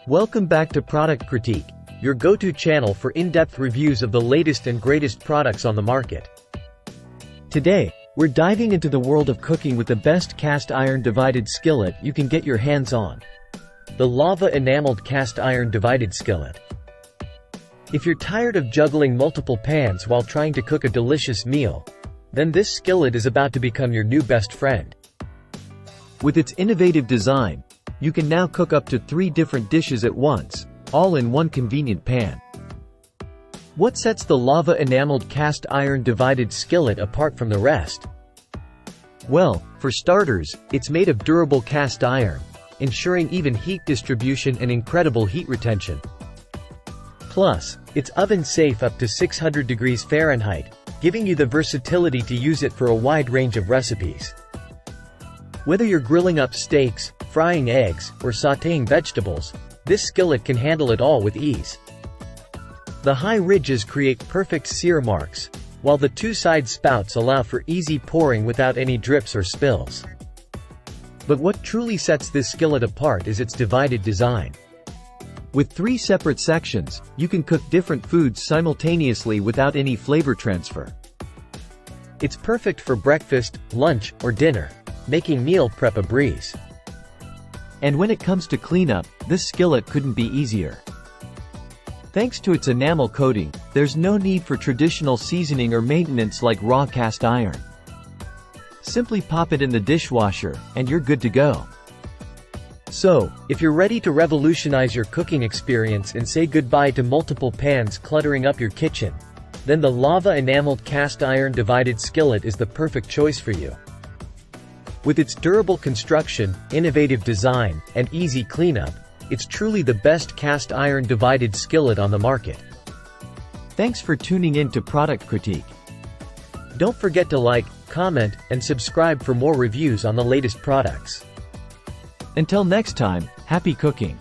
Welcome back to Product Critique, your go-to channel for in-depth reviews of the latest and greatest products on the market. Today, we're diving into the world of cooking with the best cast iron divided skillet you can get your hands on. The Lava Enameled Cast Iron Divided Skillet. If you're tired of juggling multiple pans while trying to cook a delicious meal, then this skillet is about to become your new best friend. With its innovative design, you can now cook up to 3 different dishes at once, all in one convenient pan. What sets the Lava Enameled Cast Iron Divided Skillet apart from the rest? Well, for starters, it's made of durable cast iron, ensuring even heat distribution and incredible heat retention. Plus, it's oven-safe up to 600 degrees Fahrenheit, giving you the versatility to use it for a wide range of recipes. Whether you're grilling up steaks, frying eggs, or sautéing vegetables, this skillet can handle it all with ease. The high ridges create perfect sear marks, while the 2 side spouts allow for easy pouring without any drips or spills. But what truly sets this skillet apart is its divided design. With 3 separate sections, you can cook different foods simultaneously without any flavor transfer. It's perfect for breakfast, lunch, or dinner, making meal prep a breeze. And when it comes to cleanup, this skillet couldn't be easier. Thanks to its enamel coating, there's no need for traditional seasoning or maintenance like raw cast iron. Simply pop it in the dishwasher, and you're good to go. So, if you're ready to revolutionize your cooking experience and say goodbye to multiple pans cluttering up your kitchen, then the Lava Enameled Cast Iron Divided Skillet is the perfect choice for you. With its durable construction, innovative design, and easy cleanup, it's truly the best cast iron divided skillet on the market. Thanks for tuning in to Product Critique. Don't forget to like, comment, and subscribe for more reviews on the latest products. Until next time, happy cooking!